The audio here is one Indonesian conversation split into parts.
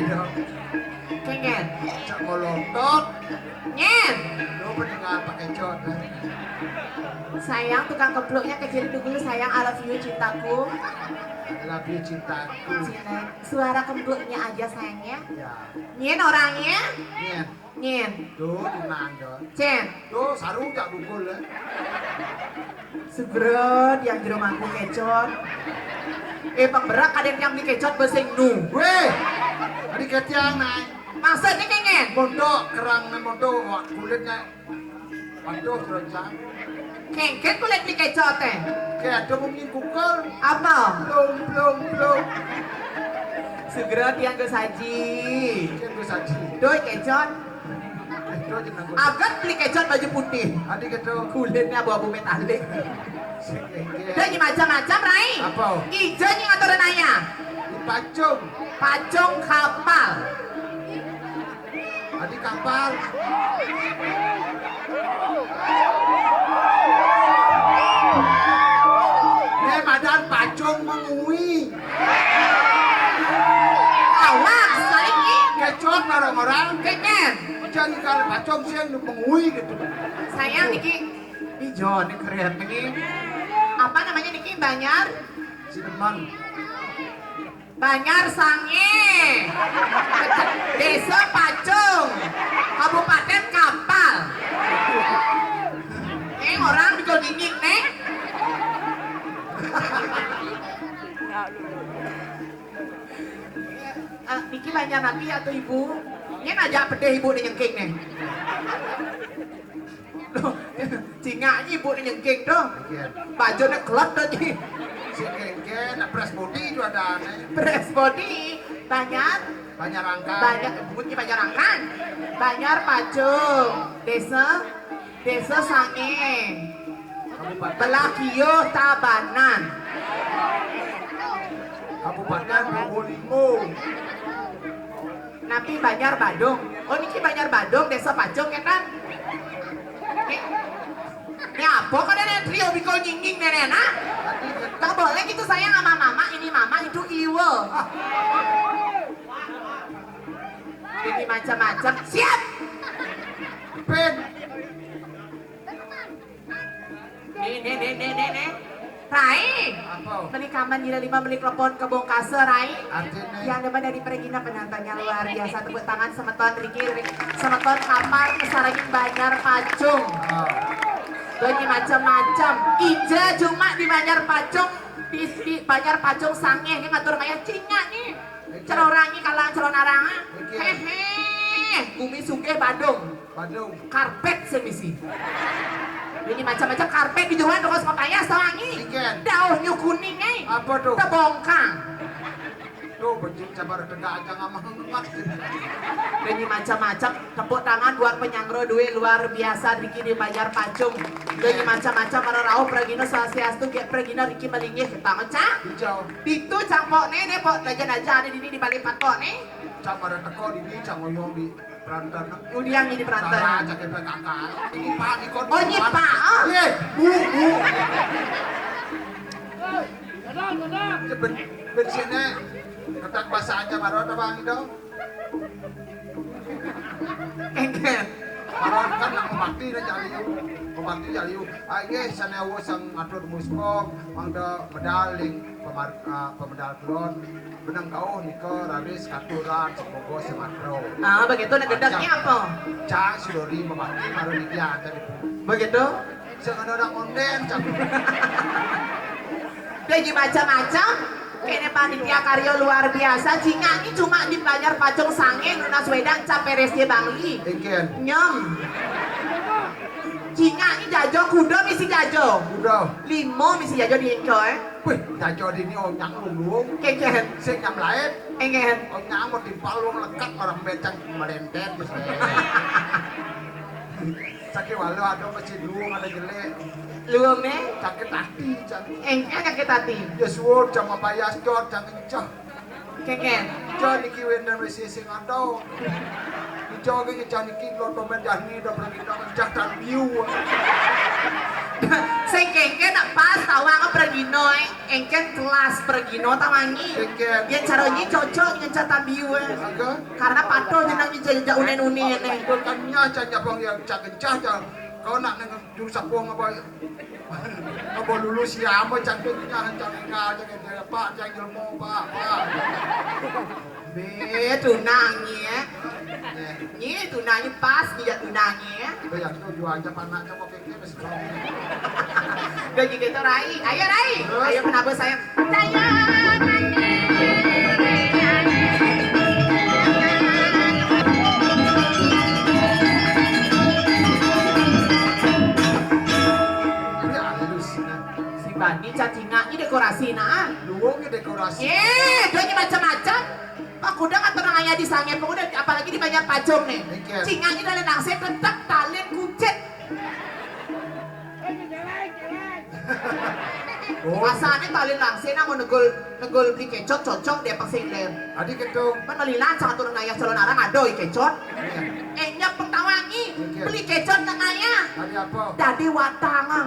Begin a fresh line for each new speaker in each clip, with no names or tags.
dong.
Kengen.
Cak ngolotot.
Nyen.
Lo pendengar pakai jod.
Sayang tukang kepluknya kecil dulu sayang I love you cintaku.
Love you cintaku.
Cinek. Suara kepluknya aja sayangnya.
Ya.
Nyen orangnya.
Nyen.
Nyen.
Tuh tenang dong.
Cen.
Tuh sarung tak dukul ya.
Sebrot yang jero mangku kecot. Pemberak kadang yang beli kecot besing nu.
Weh. Tadi ketiang naik.
Maksudnya kengen.
Mondok kerang mondok kulitnya. Waduh teroncang.
Kengken kulit beli kecot teh.
Kayak ada mungkin kukul.
Apa?
Belum.
Sebrot yang gue saji.
Kan gue saji.
Doi kecot.
Itu aja nanggung.
Agat beli kecot baju putih.
Adik itu.
Kulitnya abu-abu metalik.
Sikit.
Dia macam-macam Rai.
Apa?
Ijo nih ngaturin ayah.
Di pacung.
Pacung kapal.
Adik kapal. Nih badan pacung mengui.
Awas, saiki.
Kecot orang-orang.
Kengen.
Jangan kalau pacung siang lu mengui gitu.
Sayang Niki. Ijo nih keren ini. Apa namanya Niki? Banyar?
Cileman.
Banyar Sange. Desa Pacung. Kabupaten Kapal. Orang bikol dingin nih. Niki banyak nanti atau ibu? Ini aja pedih ibu nih nyengking nih. Cingaknya ibu nih nyengking dong. Bajunya kelap tadi.
Si kengken, press body juga ada aneh.
Press body banyak.
Banyak rangka.
Banyak bunyi banyak rangkan. Banyak Pacung. Desa Sange.
Kabupaten.
Belakio Tabanan.
Kabupaten Probolinggo.
Napi Banjar Badung. Oh niki Banjar Badung, Desa Pacung ya kan? Ini apa kan ada trio bikol nyingging nenek nah? Gak boleh gitu sayang sama mama, ini mama itu iwo. Ini macam-macam. Siap!
Pen.
Nih. Rai,
Apa?
beli kaman gila 5 beli klepon kebong kase Rai.
Artinya.
Yang depan dari Regina penontonnya luar biasa. Tepuk tangan semeton Riki, semeton kapal kesarangin Banjar Pacung.
Oh.
Ini macam-macam. Ija cuma di Banjar Pacung, di Banjar Pacung Sange ini ngatur kayak cinga nih. Cerorangi kalang ceronaranga. Hehe. Bumi Sugih Bandung. Karpet semisi. Ini macam-macam karpet di Johan dokos papaya sawangi. Daunnya kuning
Apa tuh?
Tebongkang.
Tuh benci cabar tegak aja ngamang emas.
Ini macam-macam. Tepuk tangan buat penyanggro duit luar biasa Riki di Banjar Pacung. Ini macam-macam para rauh Pragino Swastiastu kayak Pragino Riki Melingih kita ngecak.
Hijau.
Itu campok nih pok aja ada di sini di balik patok nih.
Cabar teko di ini cang ngoyong di perantar.
Udiang ini di perantar.
Salah aja ke kakak. Ini pak ikut.
Oh ini pak. Oh.
Iya, bu. Bensinnya ketak bahasa aja marot apa bang itu?
Engken.
Marot kan nak mati na jaliu. Mati jaliu. Aye sana wo sang atur muskok mangda medaling pemedal kelon benang kau niko raris katuran semoga sematro.
Ah begitu gedaknya apa?
Cang sidori memati marot dia tadi.
Begitu?
Jangan ada onden cang.
Jadi macam-macam. Kene panitia karyo luar biasa. Cinga ini cuma di Banjar Pacung Sange Nunas Wedang Caperesnya Bangli.
Iken.
Nyom. Cinga ini jajo kudo misi jajo.
Udah.
Limo misi jajo di encoy.
Wih, jajo di ini onyang lulung.
Keken.
Sing yang lain.
Engen.
Onyang mau timpal lu lekat orang becang melenter sakit walau ada masih luung ada jelek.
Luang nih.
Sakit hati cang.
Engen sakit hati.
Ya suwur jam apa ya jod cang encah.
Keken.
Jod iki wena mesti sing atau. Dijoge ke cang iki lo domen jahni do pergi do encah dan biu.
Sing kengke nak pas tawang pergino engken kelas pergino tawangi. Yen caranya cocok dengan cata biu. Karena pato jenang jejak unen-unen nih.
Kan nyaca nyabang yang cak-kencah cak. Kau nak nang juru sapong apa? Apa lulus ya apa cantiknya cantiknya jangan pak jangan ilmu pak.
Be tunangnya ya. Ni tunangnya pas dia tunangnya ya.
Bayar tu jual aja panak coba kek masih kau.
Udah gitu Rai. Ayo Rai. Ayo kenapa sayang? Bani cacinganya dekorasi nah.
Luangnya dekorasi.
Doanya macam-macam. Pak kuda kan tenang aja di sange, pemuda apalagi di banyak pacung nih. Cinganya dari nangse tetap talen kucet. Asalnya talen nangse na mau negol beli kecot cocok dia pasang ler.
Adik ketong.
Kan melilan sangat turun ayah calon arang adoi kecot. Enya pengtawangi beli kecot tengahnya.
Tadi apa?
Dadi watangan.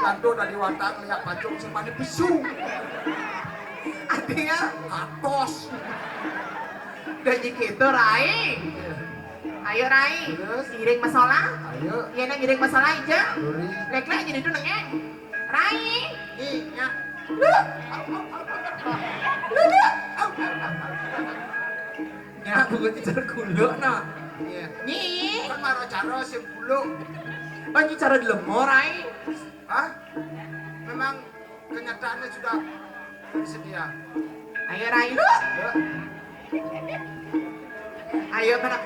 Kanto dari watang lihat pacung semani bisu.
Artinya
Atos.
dan gitu Rai. Ayo Rai. Giring masalah.
Ayo.
Iya nang giring masalah aja.
Duri.
Lek-lek jadi itu nengeng. Rai.
Iya.
Lu. Ya, bukan cara kulo nah.
Iya.
Nyi.
Kan maro cara sing bulu.
Oh, nyi cara dilemo Rai.
Hah? Memang kenyataannya sudah bersedia.
Ayo Rai lu.
Ya.
Ayo mana?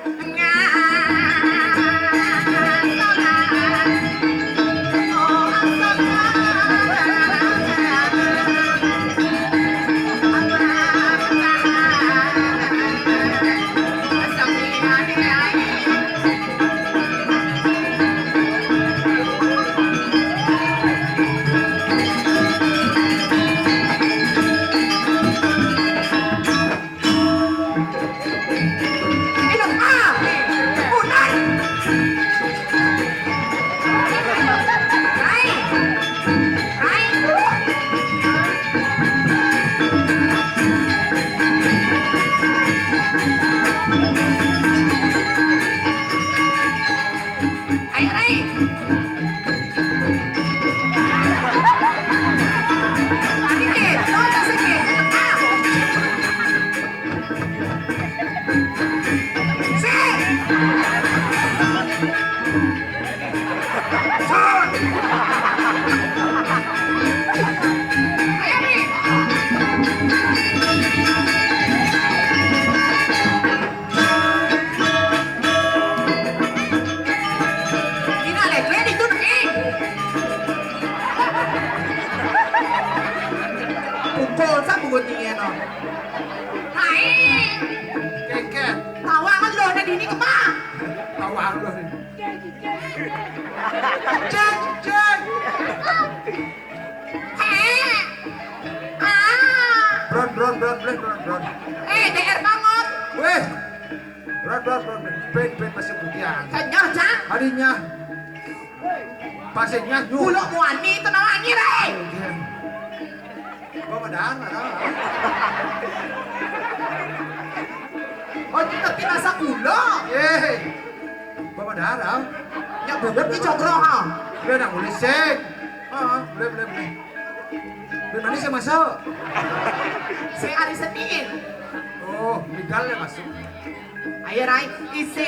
Bron.
DR banget.
Weh. Bron. Ben masih budian.
Kenyah, Cang.
Harinya. Pasirnya nyu.
Kulo muani itu nawangi, Rai.
Kok madaan,
Oh, itu tapi rasa kulo.
Kok madaan,
Ya bubut ni cokro, ha.
Boleh nak boleh sek. Boleh. Ben mana saya masuk?
Saya hari Senin.
Oh, legal masuk.
Ayo, Rai. Isi.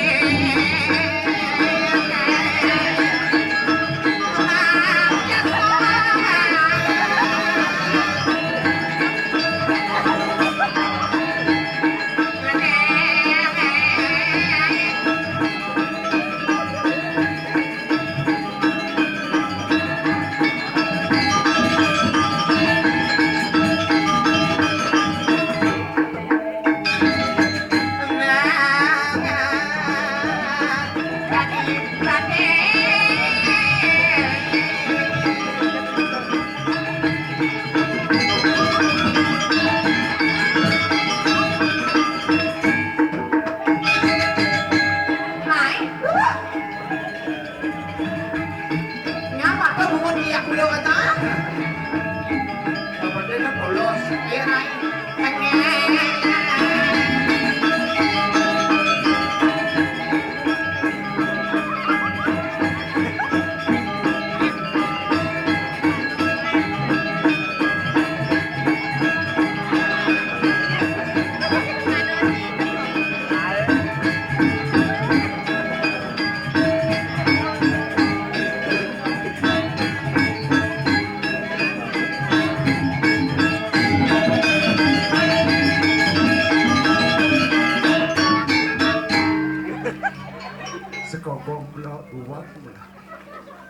Bomblok buat pula.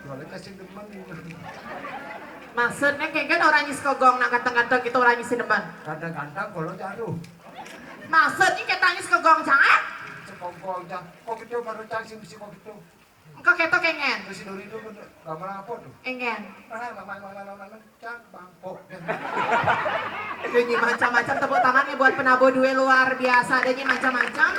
Soalnya kasih demen.
Maksudnya kan orang nyis kogong nak kantong-kantong kita orang nyis depan.
Kadang-kadang kalau jaruh.
Maksudnya kita nyis kogong jangan?
Sekongkong cang. Kok gitu baru cang sih mesti kok gitu.
Engkau keto kengen?
Terus dulu itu gambar apa tuh?
Engen.
Cang bangkok.
Jadi macam-macam tepuk tangannya buat penabo duel luar biasa. Jadi macam-macam.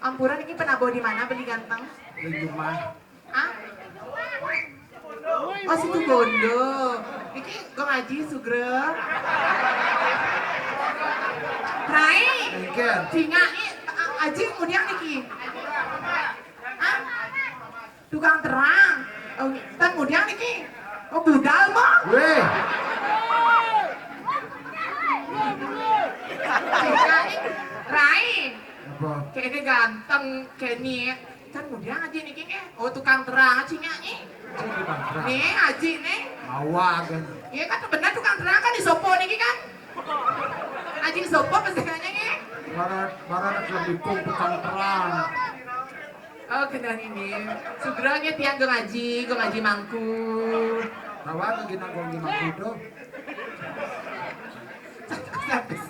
Ampuran ini penabo di mana beli ganteng?
Di rumah.
Ah? Oh situ Bondo. Ini gue ngaji Sugro. Rai.
Mungkin.
Singa ini aji kemudian niki. Ah? Tukang terang. Oh, kan kemudian niki. Oh budal mah.
Weh.
Singa ini Rai.
Apa?
Kayaknya ganteng kayak nih. Kan kemudian aji niki nih. Oh tukang terang singa ini.
Cing bangkrak.
Nih aji nih.
Mawa kan.
Iya kan benar tukang terang kan di sopo niki kan. Aji sopo pesengannya nih.
Barat lebih kum tukang terang.
Oh kenal ini. Sugranya tiang gue ngaji mangku.
Tawa lagi nanggung lima kudo.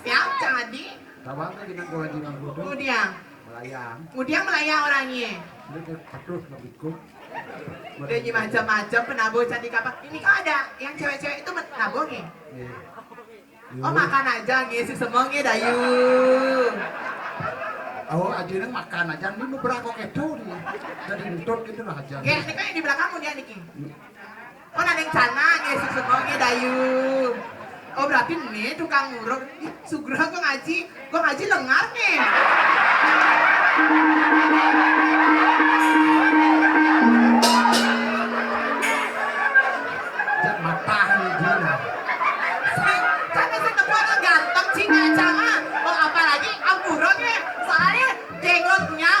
Siap jangan di.
Tawa lagi nanggung lima kudo.
Kemudian
Melayang.
melayang orangnya.
Ini pedus lebih kum.
Udah nyi macam-macam penabo cantik apa. Ini kok ada yang cewek-cewek itu penabo nih. Oh makan aja nih si semongi dayu.
Oh aja nang makan aja ini beberapa kedo nih. Jadi entut gitu lah aja.
Oke, ini kan yang di belakangmu dia niki. Oh ada yang cana nih si semongi dayu. Oh berarti nih tukang nguruk. Sugro gue ngaji lengar nih.
Jangan matah nih gila.
Karena saya keluar ganteng Cina jangan. Oh apalagi amburonnya. Soalnya jenggotnya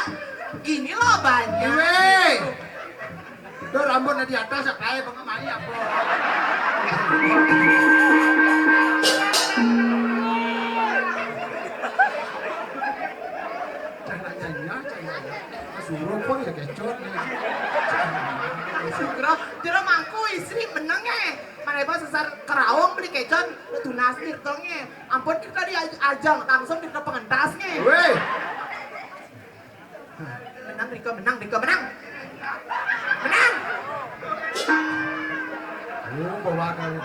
ini loh banyak.
Weh. Tuh rambutnya di atas kayak pengemai apa. Suruh pun ya kecot nih.
Sugro, jero mangku istri meneng mana bos sesar kerawang beli kecon, tunas tirtongnya. Ampun kita di ajang, langsung kita pengentasnya.
Weh.
Menang, Riko menang. Menang.
Bawa kali.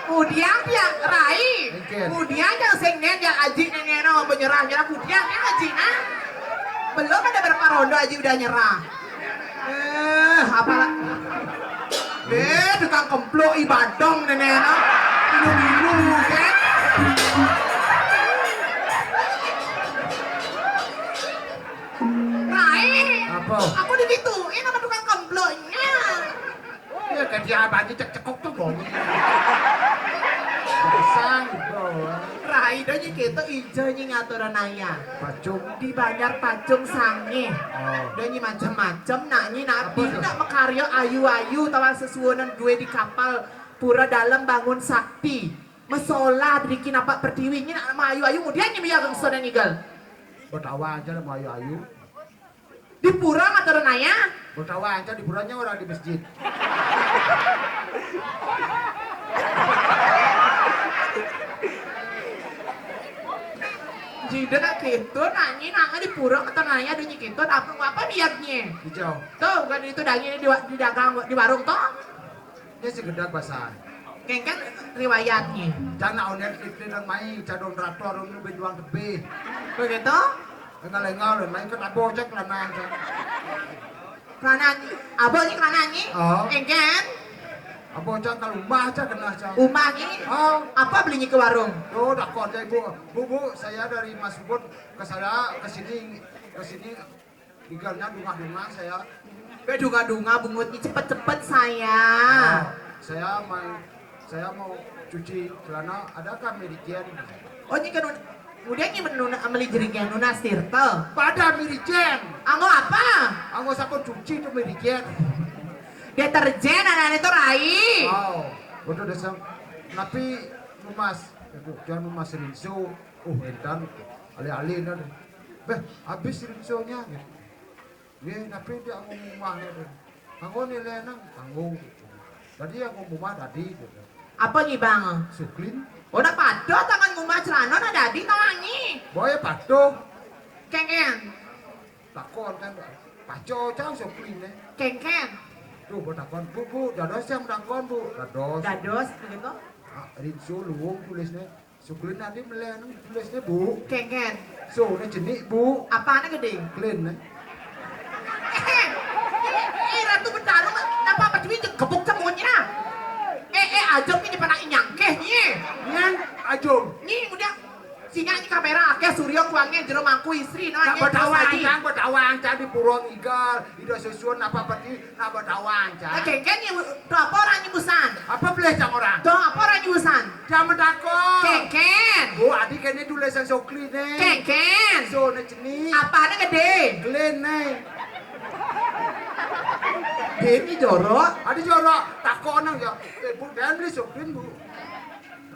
Kemudian dia Rai.
Mungkin.
Kemudian yang sengnen yang aji nenek menyerah kemudian yang aji nah. Belum ada berapa ronde aji udah nyerah. Apalah. Tukang kemplo ibadong nenek minum kan. Rai.
Apa?
Aku digituin sama tukang kemplonya.
Ya kan dia apa aja cekok tuh bong. Pasang bro.
Rai donya kita ijo nyi ngaturan naya.
Pacung.
Di Banjar Pacung sange.
Oh.
Donya macam-macam naknya nabi
Apa tuh?
nak makaryo ayu-ayu tawar sesuonan gue di kapal pura dalam bangun sakti. Mesola bikin apa pertiwinya nak sama ayu-ayu kemudian nyi biar gengso dan igal.
Bertawa aja sama ayu-ayu.
Di pura ngaturan naya.
Bertawa aja di bulannya orang di masjid.
Jida nak gitu nanya di pura atau nanya ada gitu apa niatnya?
Hijau.
Tuh kan itu dagingnya di dagang di warung toh.
Ini segedak basah.
Kan riwayatnya.
Jangan onet itu dan main cadon ratu orang itu berjuang tepi.
Begitu?
Lengal-lengal dan main ke tabo cek lanang.
Karena abangnya karena nyi.
Oh.
Kan?
Abo cek kalau rumah cek kena cek.
Umahnya
Oh.
apa belinya ke warung?
Tuh dakor aja ibu. Bu, saya dari Mas Ubud ke sini tinggalnya dunga-dunga saya.
Dunga-dunga bungutnya cepet-cepet saya.
Saya mau cuci celana, adakah Meridian?
Oh ini kan udah ini ameli jeringan nuna sirtel.
Pada Meridian.
Anggo apa?
Aku sakit cuci tuh Meridian.
Deterjen anak itu Rai.
Oh, betul desa. Tapi Mas, Jangan Mas Rinso, entan alih-alih dah. Beh, habis Rinsonya gitu. Dia tapi dia ngomong gitu. Aku nilai nang tanggung. Tadi yang ngomong tadi gitu.
Apa nih bang?
Suklin,
Udah pado tangan ngumah celana na dadi tangannya.
boy patung,
Kengken,
takon kan, paco cang suklin deh.
kengken,
Tuh, takon bu, dados yang takon bu, dados.
dados begitu.
Rinso luwung tulisnya, suklin nanti melenang tulisnya bu.
Kengken,
So, ini jenik bu,
apaan gede?
klin nih.
Ratu Bendaru, kenapa apa cumi gebuk cemunya? Ajong ini pernah nyangkeh nih.
Nyan, ajung.
Nih udah singa ini kamera akeh suryo kuangnya jero mangku istri no
Nak bedawang cang di purong igal, ida susun apa peti, nak bedawang cang.
Kengken nih, tuh apa orang nyebusan?
Apa boleh cang orang?
Tuh apa orang nyebusan?
Jangan medakon.
Kengken,
Bu, adik ini tulisan suklin nih.
kengken,
So, ini jenik.
apaan gede?
Klin nih.
Demi jorok.
Ada jorok, takon nang ya. Bu, dan beli suklin bu.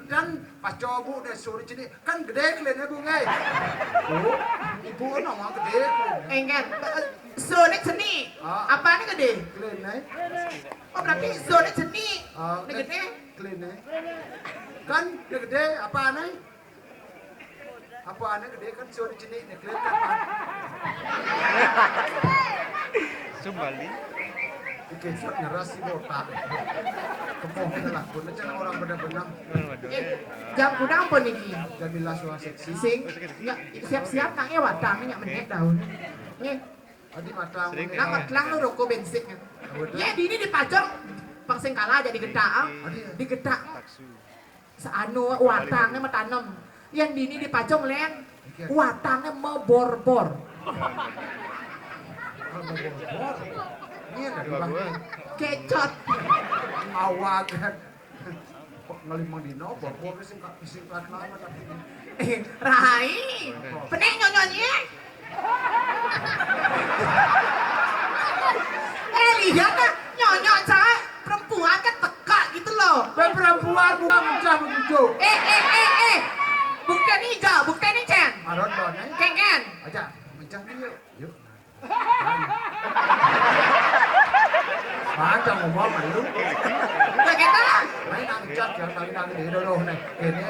Dan pas coba bu, dan suruh jenik, kan gede klinnya bu ngai. Bu, ibu nama gede klin.
Enggak, zone seni. Apa nih gede?
Klin nih.
Oh berarti zone seni. Ini gede.
Klin nih. Kan dia gede, apa aneh? Apa aneh gede kan suruh jenik nih klin kan.
Sumbali.
Dikesat ngeras si botak. Kemohon lah, pun aja orang benar-benar.
Jam gudang apa nih?
Jamila suara seksi.
Sing. Ya, siap-siap kang ya wadang minyak menit daun. Nih,
Adi matang.
nang matlang lu rokok bensin. Ya di ini dipajang pangsing kalah jadi gedak. Digedak. Seanu watangnya matanem. Yang di ini dipajang len. Watangnya mebor-bor.
Ini ada bang.
Kecot.
Awak kan. Kok ngalimang dino, bawa singkat lama tapi.
Rai, pening nyonyonnya. Lihat kan nyonyon saya perempuan kan tekak gitu loh.
Perempuan bukan mencah begitu.
Bukti hijau, bukti ini Chen.
Aron donnya.
Kengen.
Aja, mencah yuk. Yuk. Macam ngomong malu.
Udah kita lah.
Main nang cat jangan nang di dulu nih. Ini.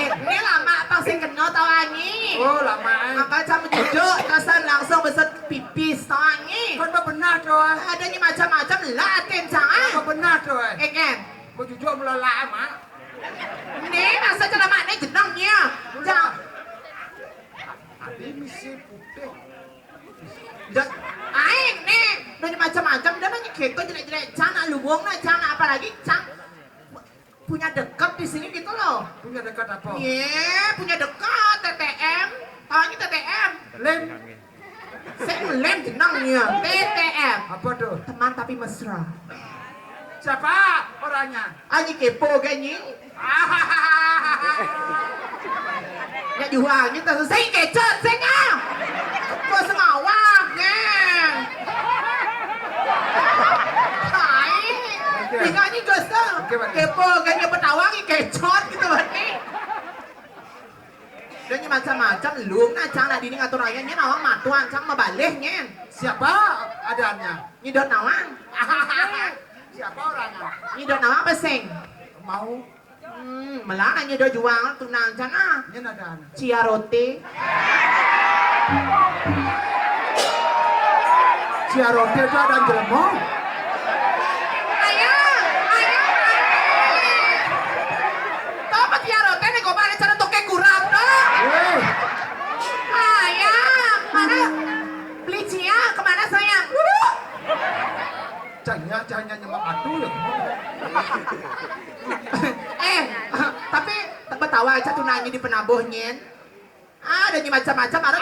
Ini lama apa sih kenal tau angi.
Oh lama.
Maka sama duduk, kesan langsung besar pipis tau angi.
Kan benar doh.
Ada nih macam-macam latin jangan.
Kan benar doh.
Kengen.
Mau jujur melelak mak.
Ini masa cara maknya jenangnya. Jangan.
Ada misi putih.
Dan aing nih, udah macam-macam, dan nanya gitu jelek-jelek, cang luwung nah, cang apalagi cang punya dekat di sini gitu loh.
Punya dekat apa?
Iya, punya dekat TTM, tahunya TTM.
Lem.
Saya lem jenangnya TTM.
Apa tuh?
Teman tapi mesra.
Siapa orangnya?
Aji kepo ganying. Ya jualnya terus saya kecot, saya ngah. Kau semawak, geng. Hai, tinggalnya gosong. Kepo ganying petawang kecot gitu berarti. Dan macam-macam lu nah cang lah dini ngatur ayahnya nawang matuan cang mabalik nyen.
Siapa adanya?
Nyidot nawang.
Siapa orangnya?
Nyidot nawang apa sing?
Mau
Malah nyidot juang tunang cang ah.
nyen adanya.
Ciarote.
Ciarote itu ada jelmo.
Ayo. Tahu apa ciarote nih kok pada cara toke kurang tuh. Ayam, mana beli cia kemana sayang?
Cahnya nyemak atu ya.
Tapi betawa aja tuh nanya di penabuhnya. Ada macam-macam ada.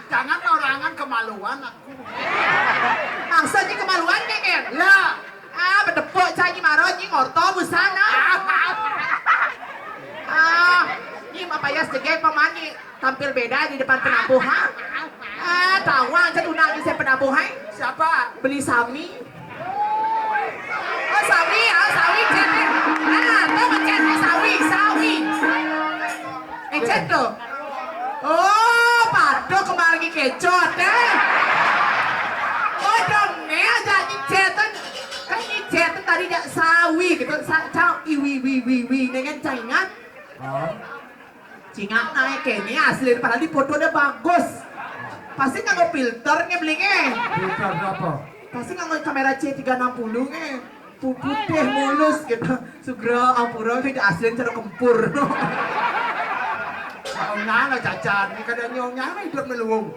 Jangan orangan kemaluan aku.
Maksudnya kemaluan kan?
Ya.
Bedepok cai maro nyi ngorto busana. Nyi mapayas jegek pamani tampil beda di depan penabuhan. Tahu aja tuh nanya saya penabuhan.
Siapa?
Beli sami. Oh sami, sawi cek. Nah, tuh mencetnya sawi. Ecet tuh. Oh, paduh kembali lagi kecot deh. Oh, dong, nih aja nyicetan. Kan nyicetan tadi jak sawi gitu. Cau iwi, dengan cingat. Cingat naik kayaknya asli, padahal di foto udah bagus. Pasti nggak filternya belinya.
Filter apa?
Pasti nggak kamera C360 nya. Putih mulus gitu. Sugra ampura itu asli cara kempur.
Nyonya cacat, ini kadang nyonya hidup melung.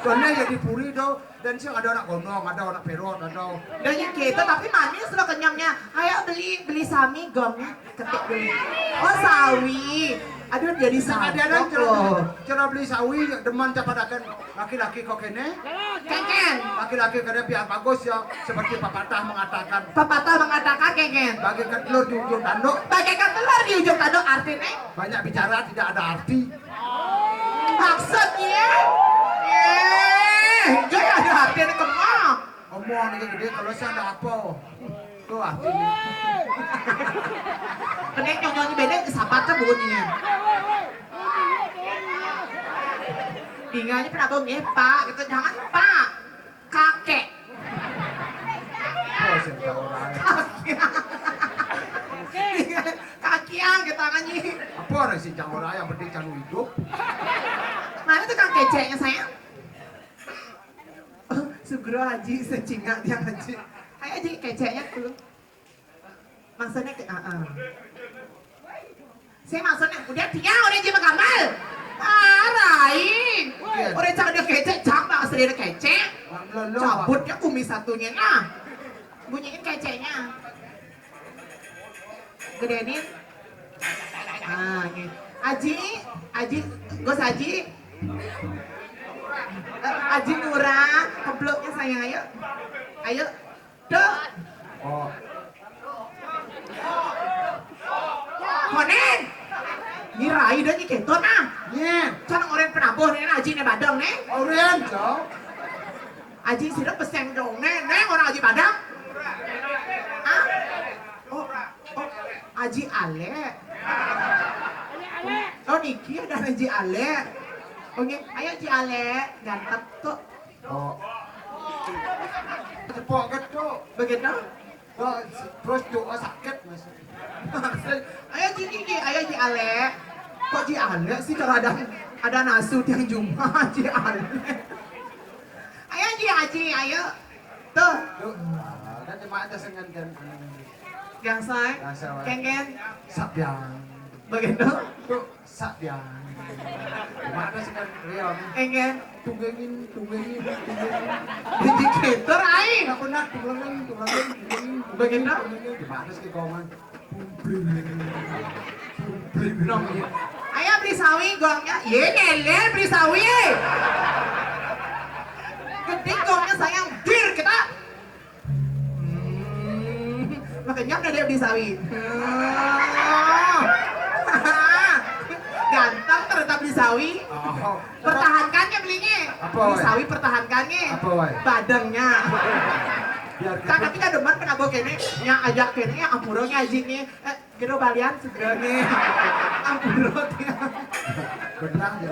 Soalnya ya di puri tuh, dan sih ada anak gondong, ada anak perot, ada.
Dan yang kita tapi manis loh kenyamnya. Ayo beli sami gomnya ketik dulu. Oh sawi. Aduh jadi
Kadang-kadang
sadok loh.
cara beli sawi, deman cepat akan laki-laki kok kene.
Kengen.
Laki-laki kadang biar bagus ya, seperti pepatah mengatakan.
Pepatah mengatakan kengen.
Bagaikan telur di ujung tanduk,
Bagaikan telur di ujung tanduk artinya.
banyak bicara tidak ada arti.
Maksudnya. Jadi ada artinya kemana?
Omong ini gede, kalau saya ada apa? Tuh artinya.
Penek nyonyonyi bedeng kesapatnya bunyinya. Tinggalnya pernah ya pak, gitu jangan pak, kakek.
Oh, saya tahu orang.
Kakian kita tangannya.
Apa orang sih jangan orang yang penting jangan hidup.
Mana tuh kang keceknya sayang? Oh, Sugro Haji secingat dia Haji. Ayo Haji keceknya dulu. Maksudnya ke saya maksudnya udah dia udah jadi gambar. Arahin. Udah cak dia kecek, cak bak asli dia kecek. Cabut dia kumis satunya nah. Bunyiin keceknya. Gedenin. Ah, ini. Aji, Gos Aji. Aji Nura, kebloknya sayang ayo. Tuh.
Oh,
Konen. Ini rai dah ni keton ah.
yeah.
Canang orang penabuh ni Aji ni badang ni.
Orian, jauh.
Aji sirap peseng dong ni orang Aji badang. Ah? Oh, Aji Ale. Oh Niki ada Aji Ale. Oh ni, ayo Aji Ale, gantap tuh.
Oh. Cepok gitu.
Begitu?
Oh, terus doa sakit mas.
Ayo Ji Ale. Kok Ji Ale sih kalau ada nasu yang Jumat Ji Ale. Ayo Ji Haji, ayo. Tuh,
Duh, dan cuma ada sengan kan.
gangsay. Kengen.
Sabyang.
Begitu?
Tuh, sabyang. Cuma ada sengan Rion.
Kengen.
Tunggengin.
Indikator ai.
Aku nak tunggengin.
Begitu?
Gimana sih kawan?
Ayo beli sawi gongnya. Ye ngeler beli sawi. Gede gongnya sayang. Bir kita. Makanya udah dia beli sawi. Ganteng ternyata beli sawi.
Oh,
Pertahankannya belinya.
Apa,
Beli
woy?
sawi pertahankannya.
Apa, woy?
Badangnya.
biar
Kan tapi kan demen kenapa kene nya ajak kene ya ampuronya ajinya. Kira balian segera nih. Ampuro dia.
benang ya.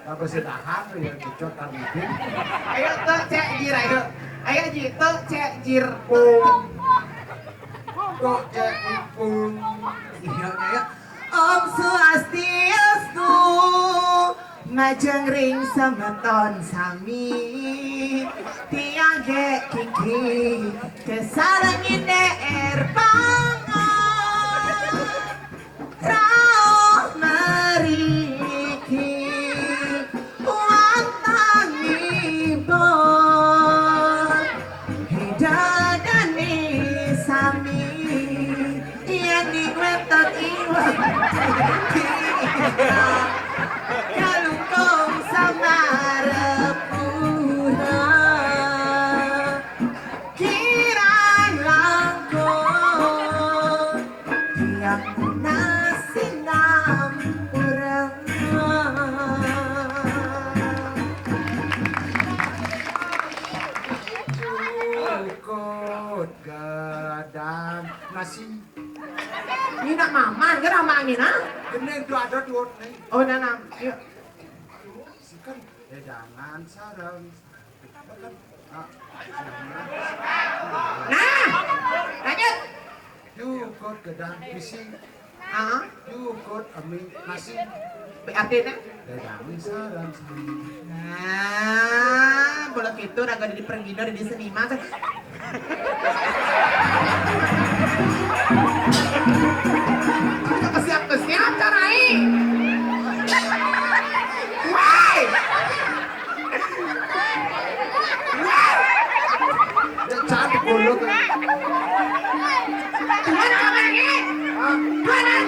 Apa sih tahan ya dicot tarifin.
Ayo tuh cek jir ayo. Ayo ji tuh cek jir.
Kok cek ipung.
Iya ayo. Om Swastiastu. Majeng ring semeton sami tiang ge kiki kesarangin pangan rauh meriki wantangi bon hidadani sami yang diwetot iwak kalungkong sama repuna kirang langkong tiang nasinam urang
Kok gedang nasi.
Ini nak maman kan sama angin ah?
Gini itu ada tuh nih.
Oh nanam, yuk.
Sikan jangan sarang.
Nah, lanjut.
Yukot gedang isi.
Ah,
Yukot ami nasi.
artinya?
Gedang sarang.
Nah, boleh gitu, raga di Pergino, di seniman. Kesiap-kesiap carai. Why?
Cantik bulu tuh.
Tuhan apa lagi? Tuhan.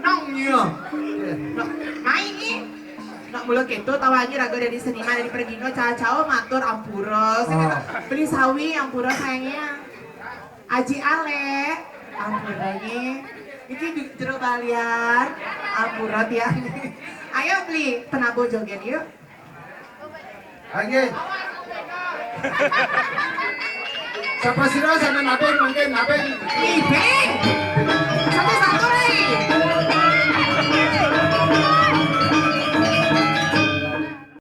Nongnya. Main nih. Nak mulai gitu tahu aja raga dari seniman dari Pergino caca matur ampura. Saya beli sawi ampura sayangnya. Aji Ale ampuranya. Ini jeruk balian ampura ya. Ayo beli penabo joget yuk.
Lagi. Siapa sih sana nabe mungkin nabe.
Ibing.